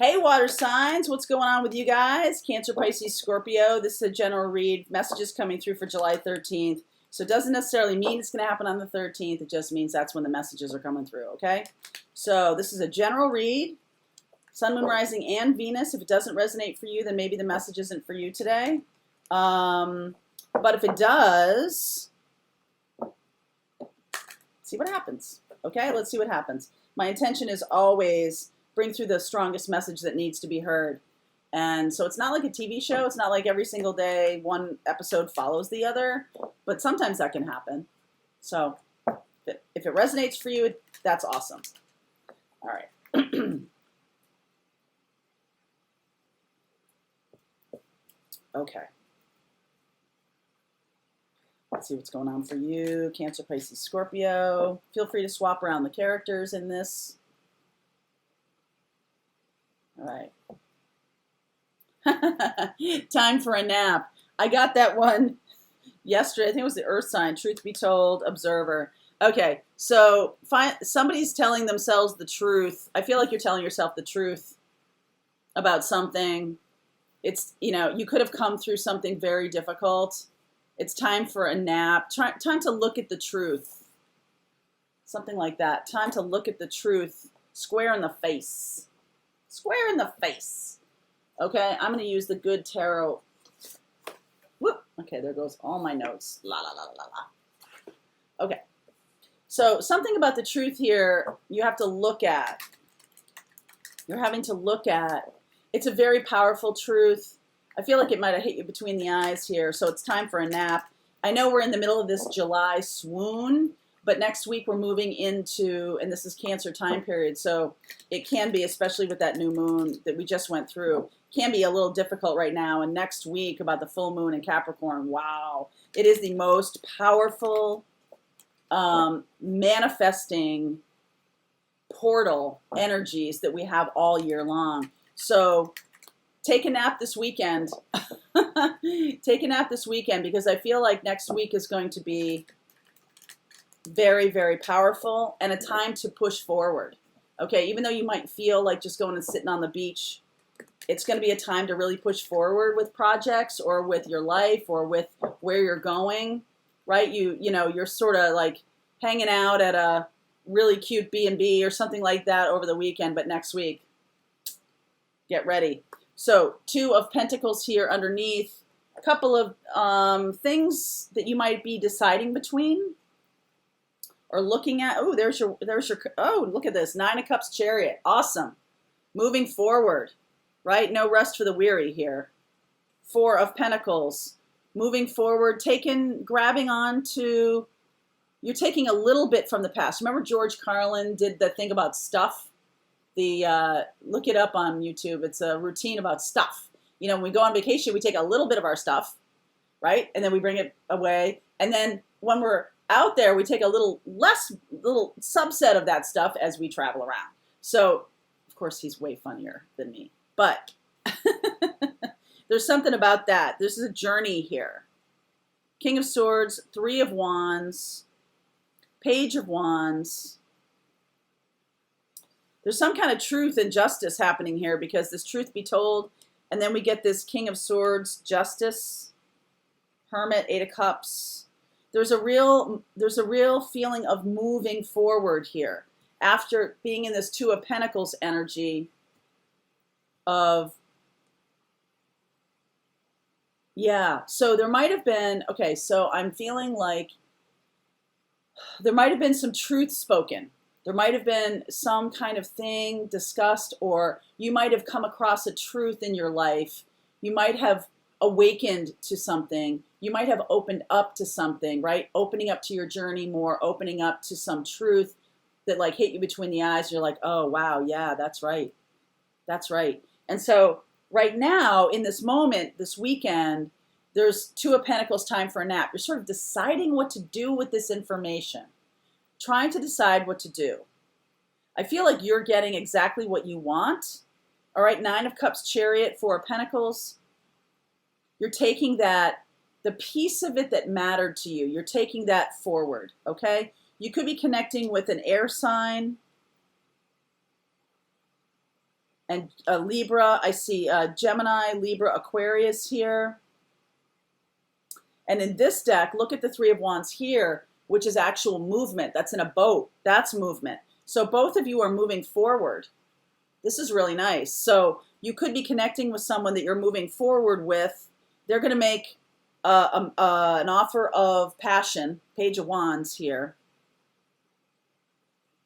Hey, water signs, what's going on with you guys? Cancer, Pisces, Scorpio. This is a general read. Messages coming through for July 13th. So it doesn't necessarily mean it's going to happen on the 13th. It just means that's when the messages are coming through, okay? So this is a general read. Sun, Moon, Rising, and Venus. If it doesn't resonate for you, then maybe the message isn't for you today. But if it does, see what happens. Okay, let's see what happens. My intention is always bring through the strongest message that needs to be heard. And so it's not like a TV show. It's not like every single day one episode follows the other, but sometimes that can happen. So if it resonates for you, that's awesome. All right. Okay. Let's see what's going on for you. Cancer, Pisces, Scorpio. Feel free to swap around the characters in this. All right. Time for a nap. I got that one yesterday. I think it was the Earth sign. Truth be told, observer. Okay, so somebody's telling themselves the truth. I feel like you're telling yourself the truth about something. It's, you could have come through something very difficult. It's time for a nap. Time to look at the truth. Something like that. Time to look at the truth square in the face. Square in the face. Okay, I'm going to use the Good Tarot. Whoop. Okay, there goes all my notes. La, la, la, la, la. Okay, so something about the truth here you have to look at. You're having to look at. It's a very powerful truth. I feel like it might have hit you between the eyes here, so it's time for a nap. I know we're in the middle of this July swoon, but next week we're moving into, and this is Cancer time period, so it can be, especially with that new moon that we just went through, can be a little difficult right now. And next week about the full moon in Capricorn, wow, it is the most powerful manifesting portal energies that we have all year long. So take a nap this weekend. Take a nap this weekend, because I feel like next week is going to be very, very powerful and a time to push forward. Okay, even though you might feel like just going and sitting on the beach, it's going to be a time to really push forward with projects or with your life or with where you're going, right? You're sort of like hanging out at a really cute B&B or something like that over the weekend, but next week, get ready. So 2 of Pentacles here underneath, a couple of things that you might be deciding between or looking at. Oh, there's your, oh, look at this. 9 of Cups, Chariot. Awesome. Moving forward, right? No rest for the weary here. 4 of Pentacles. Moving forward, grabbing on to, you're taking a little bit from the past. Remember George Carlin did the thing about stuff? Look it up on YouTube. It's a routine about stuff. When we go on vacation, we take a little bit of our stuff, right? And then we bring it away. And then when we're out there, we take a little subset of that stuff as we travel around. So, of course, he's way funnier than me. But there's something about that. This is a journey here. King of Swords, 3 of Wands, Page of Wands. There's some kind of truth and justice happening here, because this truth be told, and then we get this King of Swords, Justice, Hermit, 8 of Cups. There's a real feeling of moving forward here after being in this 2 of Pentacles energy of, yeah. So there might have been, okay, so I'm feeling like there might have been some truth spoken. There might have been some kind of thing discussed, or you might have come across a truth in your life. You might have awakened to something. You might have opened up to something, right? Opening up to your journey more, opening up to some truth that like hit you between the eyes. You're like, oh, wow, yeah, that's right. That's right. And so right now in this moment, this weekend, there's 2 of Pentacles, time for a nap. You're sort of deciding what to do with this information, trying to decide what to do. I feel like you're getting exactly what you want. All right, 9 of Cups, Chariot, 4 of Pentacles. You're taking that, the piece of it that mattered to you, you're taking that forward, okay? You could be connecting with an air sign. And Libra, I see Gemini, Libra, Aquarius here. And in this deck, look at the Three of Wands here, which is actual movement. That's in a boat. That's movement. So both of you are moving forward. This is really nice. So you could be connecting with someone that you're moving forward with. They're going to make an offer of passion. Page of Wands here.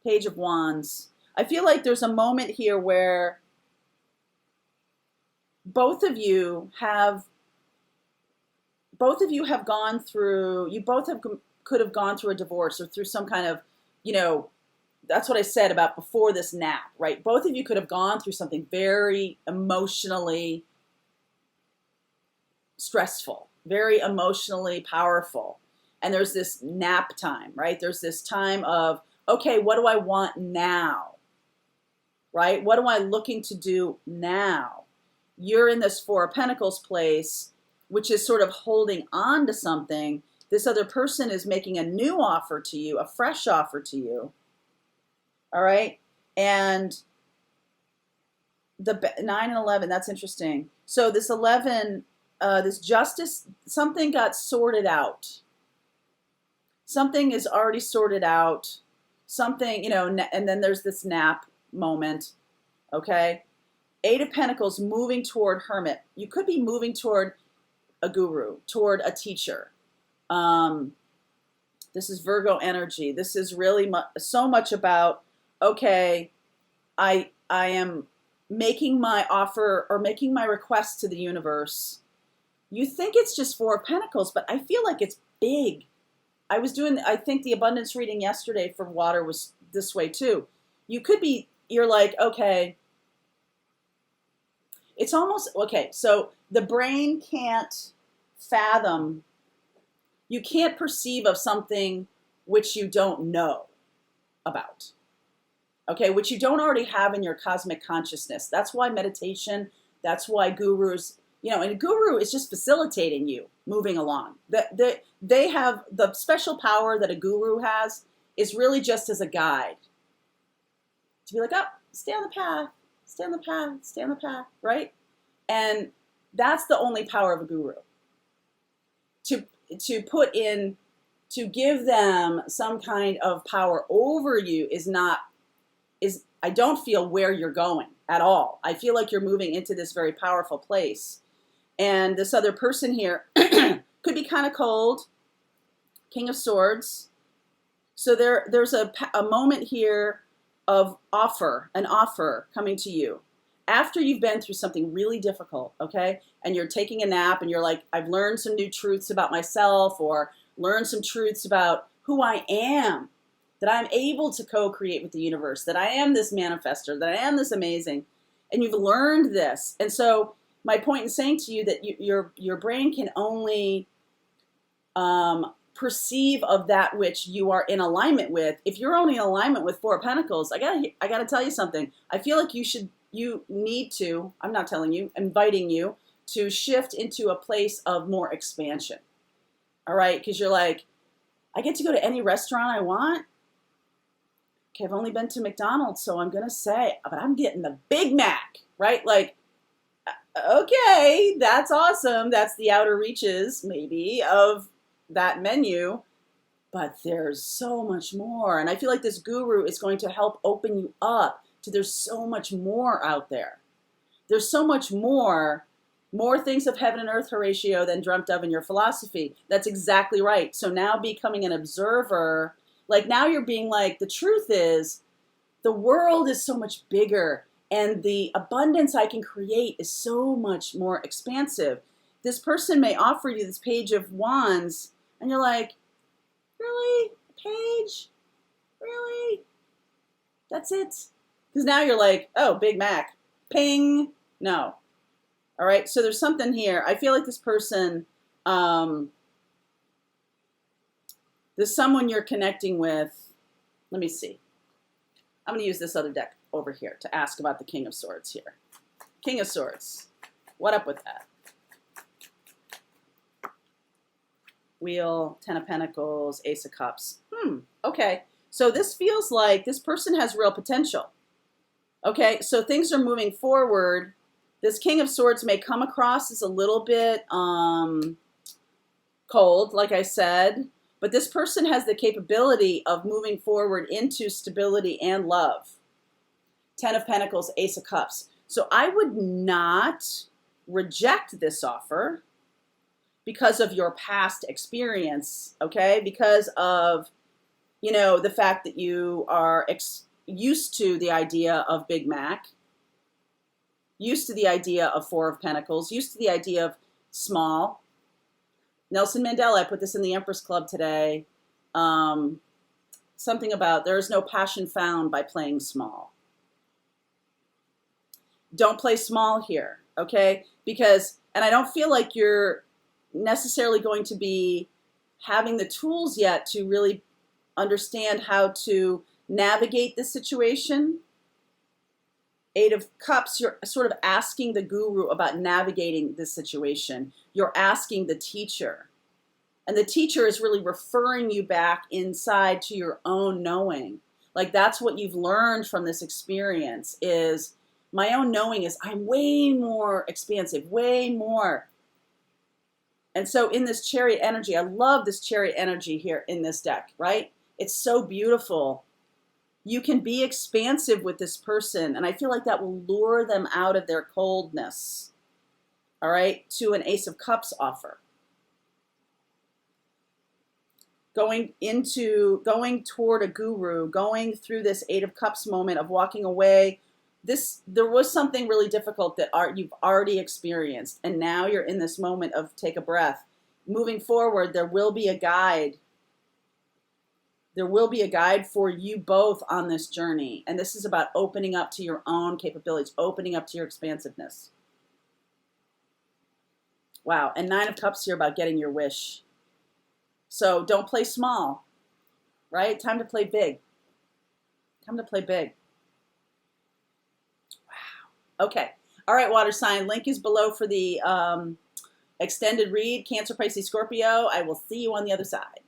Page of Wands. I feel like there's a moment here where both of you have gone through, could have gone through a divorce or through some kind of, that's what I said about before this nap, right? Both of you could have gone through something very emotionally stressful, very emotionally powerful. And there's this nap time, right? There's this time of, okay, what do I want now? Right? What am I looking to do now? You're in this Four of Pentacles place, which is sort of holding on to something. This other person is making a new offer to you, a fresh offer to you. All right? And the 9 and 11, that's interesting. So this 11, this justice, something got sorted out. Something is already sorted out. Something, and then there's this nap moment. Okay? 8 of Pentacles moving toward Hermit. You could be moving toward a guru, toward a teacher. This is Virgo energy. This is really so much about, okay, I am making my offer or making my request to the universe. You think it's just 4 of Pentacles, but I feel like it's big. I think the abundance reading yesterday for water was this way too. You're like, okay, it's almost, okay, so the brain can't fathom, you can't perceive of something which you don't know about, okay, which you don't already have in your cosmic consciousness. That's why meditation, that's why gurus, and a guru is just facilitating you moving along. They have the special power that a guru has is really just as a guide. To be like, oh, stay on the path, stay on the path, stay on the path, right? And that's the only power of a guru. To give them some kind of power over you I don't feel where you're going at all. I feel like you're moving into this very powerful place. And this other person here could be kind of cold. King of Swords. So there's a moment here of an offer coming to you after you've been through something really difficult, okay? And you're taking a nap and you're like, I've learned some new truths about myself or learned some truths about who I am, that I'm able to co-create with the universe, that I am this manifester, that I am this amazing. And you've learned this. And so my point in saying to you that your brain can only perceive of that which you are in alignment with. If you're only in alignment with 4 of Pentacles, I gotta tell you something. I feel like you need to, I'm not telling you, inviting you to shift into a place of more expansion. All right? Because you're like, I get to go to any restaurant I want. Okay, I've only been to McDonald's, so I'm going to say, but I'm getting the Big Mac, right? Like, okay, that's awesome. That's the outer reaches, maybe, of that menu. But there's so much more. And I feel like this guru is going to help open you up to there's so much more out there. There's so much more things of heaven and earth, Horatio, than dreamt of in your philosophy. That's exactly right. So now becoming an observer, like now you're being like, the truth is, the world is so much bigger and the abundance I can create is so much more expansive. This person may offer you this Page of Wands and you're like, really? Page? Really? That's it? Because now you're like, oh, Big Mac. Ping. No. All right, so there's something here. I feel like this person, there's someone you're connecting with. Let me see. I'm going to use this other deck over here to ask about the King of Swords here. King of Swords. What up with that? Wheel, 10 of Pentacles, Ace of Cups. Okay. So this feels like this person has real potential. Okay, so things are moving forward. This King of Swords may come across as a little bit cold, like I said, but this person has the capability of moving forward into stability and love. 10 of Pentacles, Ace of Cups. So I would not reject this offer because of your past experience, okay? Because of, the fact that you are used to the idea of Big Mac, used to the idea of Four of Pentacles, used to the idea of small. Nelson Mandela, I put this in the Empress Club today. Something about there is no passion found by playing small. Don't play small here, okay? Because, and I don't feel like you're necessarily going to be having the tools yet to really understand how to navigate this situation. 8 of Cups, you're sort of asking the guru about navigating this situation. You're asking the teacher. And the teacher is really referring you back inside to your own knowing. Like that's what you've learned from this experience is my own knowing is I'm way more expansive, way more. And so in this Chariot energy, I love this Chariot energy here in this deck, right? It's so beautiful. You can be expansive with this person, and I feel like that will lure them out of their coldness, all right, to an Ace of Cups offer. Going toward a guru, going through this 8 of Cups moment of walking away. There was something really difficult that you've already experienced, and now you're in this moment of take a breath. Moving forward, there will be a guide. There will be a guide for you both on this journey, and this is about opening up to your own capabilities, opening up to your expansiveness. Wow, and 9 of Cups here about getting your wish. So don't play small, right? Time to play big. Time to play big. Wow. Okay. All right, water sign. Link is below for the extended read. Cancer, Pisces, Scorpio. I will see you on the other side.